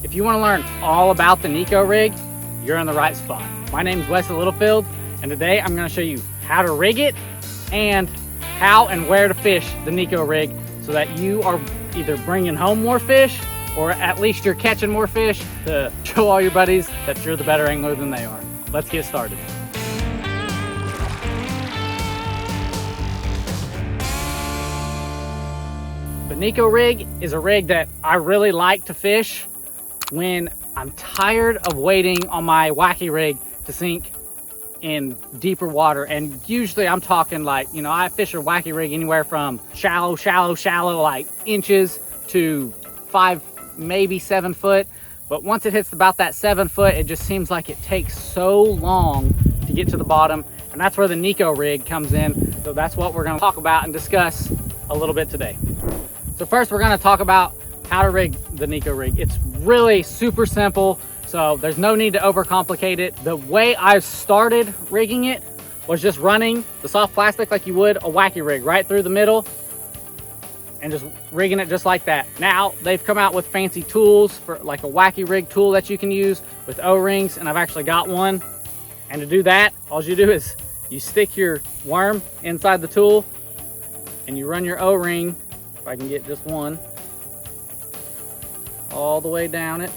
If you want to learn all about the Neko Rig, you're in the right spot. My name is Wesley Littlefield, and today I'm going to show you how to rig it and how and where to fish the Neko Rig so that you are either bringing home more fish or at least you're catching more fish to show all your buddies that you're the better angler than they are. Let's get started. The Neko Rig is a rig that I really like to fish when I'm tired of waiting on my Wacky rig to sink in deeper water. And usually I'm talking like, you know, I fish a Wacky rig anywhere from shallow, like inches to 5, maybe 7 foot. But once it hits about that 7 foot, it just seems like it takes so long to get to the bottom. And that's where the Neko Rig comes in. So that's what we're gonna talk about and discuss a little bit today. So first we're gonna talk about how to rig the Neko Rig. It's really super simple, so there's no need to overcomplicate it. The way I started rigging it was just running the soft plastic like you would a Wacky rig right through the middle and just rigging it just like that. Now they've come out with fancy tools for like a Wacky rig tool that you can use with O-rings, and I've actually got one. And to do that, all you do is you stick your worm inside the tool and you run your O-ring, if I can get just one, all the way down it.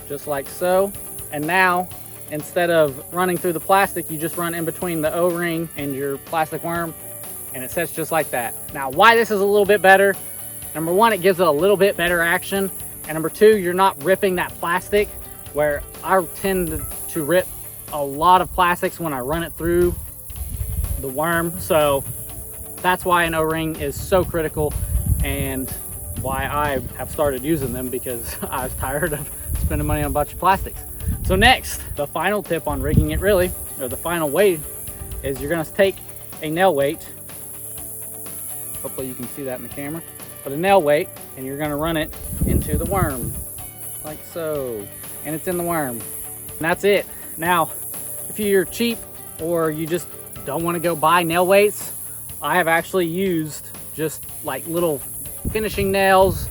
Just like so. And now, instead of running through the plastic, you just run in between the O-ring and your plastic worm, and it sets just like that. Now, why this is a little bit better, number one, it gives it a little bit better action. And number two, you're not ripping that plastic, where I tend to rip a lot of plastics when I run it through the worm. So that's why an O-ring is so critical and why I have started using them, because I was tired of spending money on a bunch of plastics. So next, the final tip on rigging it really, or the final way, is you're gonna take a nail weight. Hopefully you can see that in the camera. But a nail weight, and you're gonna run it into the worm, like so. And it's in the worm. And that's it. Now, if you're cheap or you just don't want to go buy nail weights, I have actually used just like little finishing nails,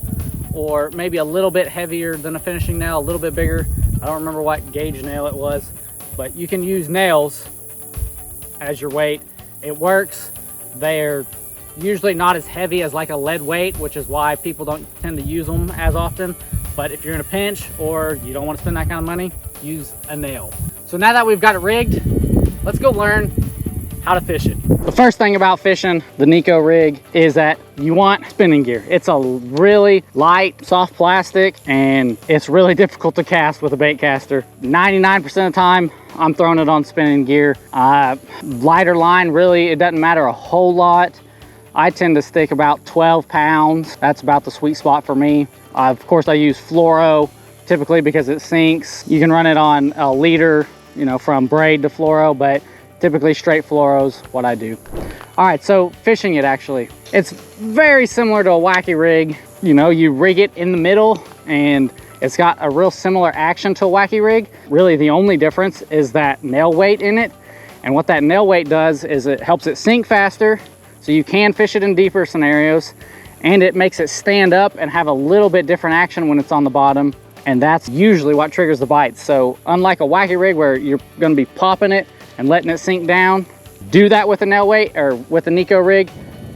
or maybe a little bit heavier than a finishing nail, a little bit bigger. I don't remember what gauge nail it was, but you can use nails as your weight. It works. They're usually not as heavy as like a lead weight, which is why people don't tend to use them as often. But if you're in a pinch or you don't want to spend that kind of money, use a nail. So now that we've got it rigged, let's go learn how to fish it. The first thing about fishing the Neko Rig is that you want spinning gear. It's a really light, soft plastic, and it's really difficult to cast with a bait caster. 99% of the time, I'm throwing it on spinning gear. Lighter line, really, it doesn't matter a whole lot. I tend to stick about 12 pounds. That's about the sweet spot for me. Of course, I use fluoro typically because it sinks. You can run it on a leader, you know, from braid to fluoro, but typically straight fluoro is what I do. All right, so fishing it actually, it's very similar to a Wacky rig. You know, you rig it in the middle and it's got a real similar action to a Wacky rig. Really the only difference is that nail weight in it. And what that nail weight does is it helps it sink faster, so you can fish it in deeper scenarios, and it makes it stand up and have a little bit different action when it's on the bottom. And that's usually what triggers the bites. So unlike a Wacky rig where you're gonna be popping it and letting it sink down, do that with a nail weight or with a Neko Rig.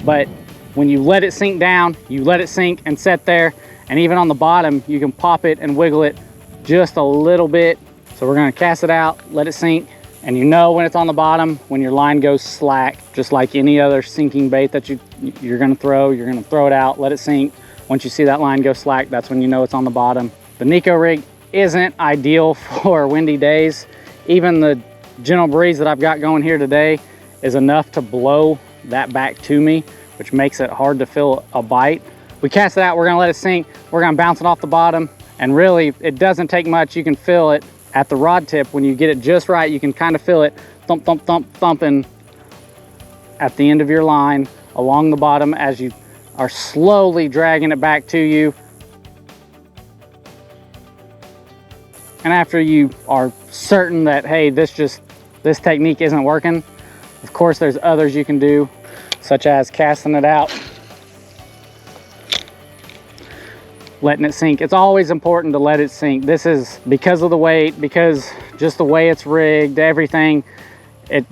But when you let it sink down, you let it sink and set there. And even on the bottom, you can pop it and wiggle it just a little bit. So we're gonna cast it out, let it sink. And you know when it's on the bottom, when your line goes slack, just like any other sinking bait that you're gonna throw it out, let it sink. Once you see that line go slack, that's when you know it's on the bottom. The Neko Rig isn't ideal for windy days. Even the gentle breeze that I've got going here today is enough to blow that back to me, which makes it hard to feel a bite. We cast it out, we're gonna let it sink, we're gonna bounce it off the bottom, and really, it doesn't take much. You can feel it at the rod tip. When you get it just right, you can kind of feel it thump, thump, thump, thumping at the end of your line along the bottom as you are slowly dragging it back to you. And after you are certain that, hey, this technique isn't working, of course there's others you can do, such as casting it out letting it sink. It's always important to let it sink. This is because of the weight, because just the way it's rigged, everything. It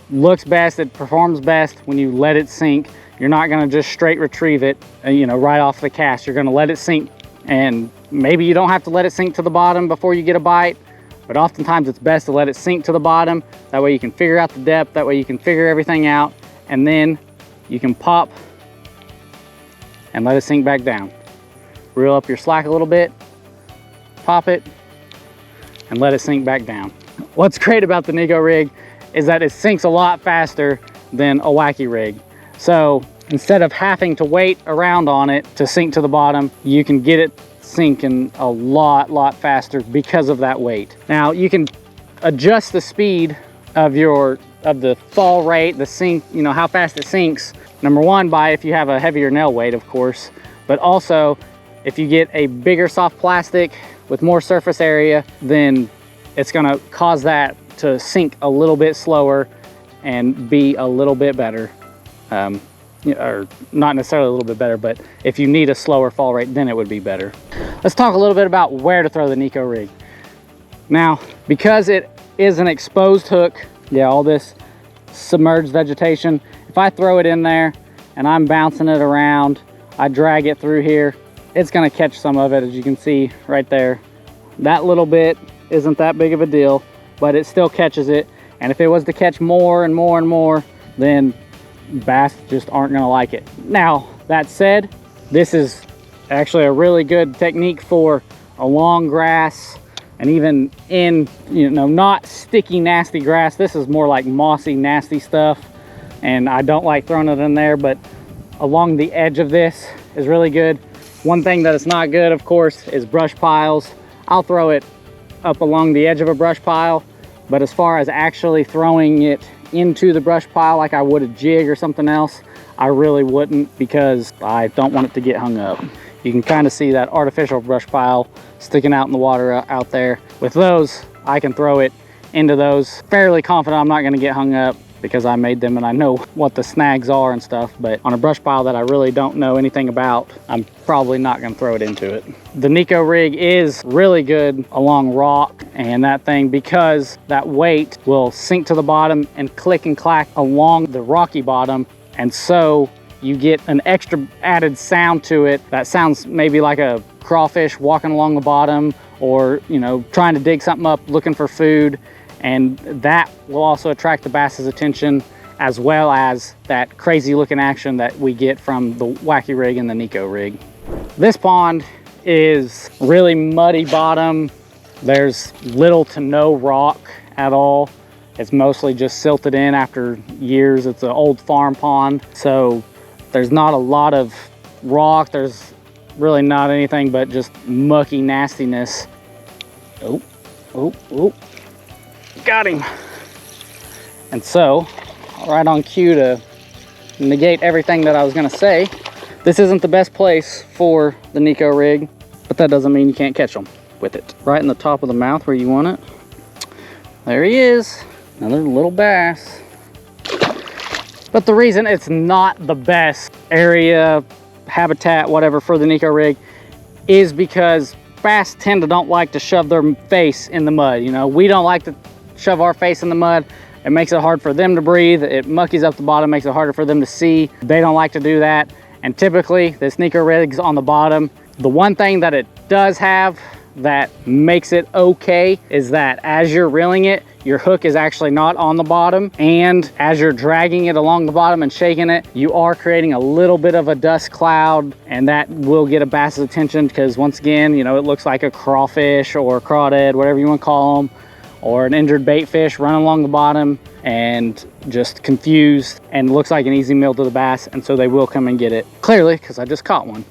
looks best, it performs best when you let it sink. You're not gonna just straight retrieve it, you know, right off the cast. You're gonna let it sink, and maybe you don't have to let it sink to the bottom before you get a bite, but oftentimes it's best to let it sink to the bottom. That way you can figure out the depth, that way you can figure everything out, and then you can pop and let it sink back down. Reel up your slack a little bit, pop it, and let it sink back down. What's great about the Neko Rig is that it sinks a lot faster than a Wacky rig. So instead of having to wait around on it to sink to the bottom, you can get it sinking a lot faster because of that weight. Now you can adjust the speed of the fall rate, the sink, you know, how fast it sinks. Number one, by if you have a heavier nail weight, of course, but also if you get a bigger soft plastic with more surface area, then it's gonna cause that to sink a little bit slower and be a little bit better. Or not necessarily a little bit better, but if you need a slower fall rate, then it would be better. Let's talk a little bit about where to throw the Neko Rig. Now, because it is an exposed hook, yeah, all this submerged vegetation, if I throw it in there and I'm bouncing it around, I drag it through here, it's gonna catch some of it, as you can see right there. That little bit isn't that big of a deal, but it still catches it. And if it was to catch more and more and more, then bass just aren't gonna like it. Now, that said, this is actually a really good technique for a long grass, and even in, you know, not sticky, nasty grass. This is more like mossy, nasty stuff, and I don't like throwing it in there, but along the edge of this is really good. One thing that is not good, of course, is brush piles. I'll throw it up along the edge of a brush pile, but as far as actually throwing it into the brush pile like I would a jig or something else, I really wouldn't, because I don't want it to get hung up. You can kind of see that artificial brush pile sticking out in the water out there. With those, I can throw it into those. Fairly confident I'm not gonna get hung up because I made them and I know what the snags are and stuff, but on a brush pile that I really don't know anything about, I'm probably not gonna throw it into it. The Neko Rig is really good along rock and that thing, because that weight will sink to the bottom and click and clack along the rocky bottom, and so you get an extra added sound to it that sounds maybe like a crawfish walking along the bottom, or, you know, trying to dig something up looking for food. And that will also attract the bass's attention, as well as that crazy looking action that we get from the Wacky rig and the Neko Rig. This pond is really muddy bottom. There's little to no rock at all. It's mostly just silted in after years. It's an old farm pond, so there's not a lot of rock. There's really not anything but just mucky nastiness. Oh. Got him. And so, right on cue to negate everything that I was gonna say, this isn't the best place for the Neko Rig, but that doesn't mean you can't catch them with it. Right in the top of the mouth where you want it. There he is, another little bass. But the reason it's not the best area, habitat, whatever, for the Neko Rig is because bass tend to don't like to shove their face in the mud. You know, we don't like to shove our face in the mud. It makes it hard for them to breathe. It muckies up the bottom, makes it harder for them to see. They don't like to do that. And typically this Neko Rig's on the bottom. The one thing that it does have that makes it okay is that as you're reeling it, your hook is actually not on the bottom, and as you're dragging it along the bottom and shaking it, you are creating a little bit of a dust cloud, and that will get a bass's attention, because once again, you know, it looks like a crawfish or a crawdad, whatever you want to call them, or an injured bait fish running along the bottom and just confused, and looks like an easy meal to the bass, and so they will come and get it. Clearly, because I just caught one.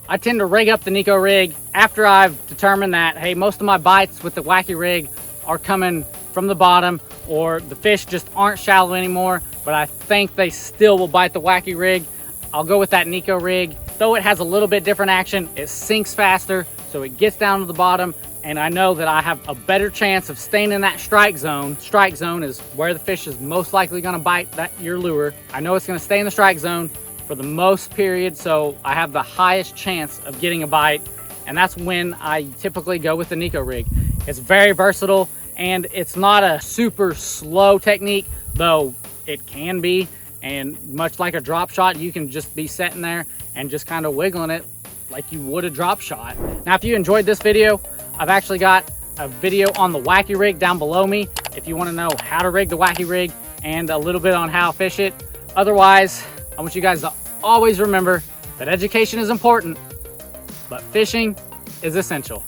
I tend to rig up the Neko Rig after I've determined that, hey, most of my bites with the Wacky rig are coming from the bottom, or the fish just aren't shallow anymore, but I think they still will bite the Wacky rig. I'll go with that Neko Rig. Though it has a little bit different action, it sinks faster, so it gets down to the bottom, and I know that I have a better chance of staying in that strike zone. Strike zone is where the fish is most likely gonna bite your lure. I know it's gonna stay in the strike zone for the most period, so I have the highest chance of getting a bite, and that's when I typically go with the Neko Rig. It's very versatile, and it's not a super slow technique, though it can be. And much like a drop shot, you can just be sitting there and just kind of wiggling it like you would a drop shot. Now, if you enjoyed this video, I've actually got a video on the Wacky Rig down below me if you want to know how to rig the Wacky Rig and a little bit on how to fish it. Otherwise, I want you guys to always remember that education is important, but fishing is essential.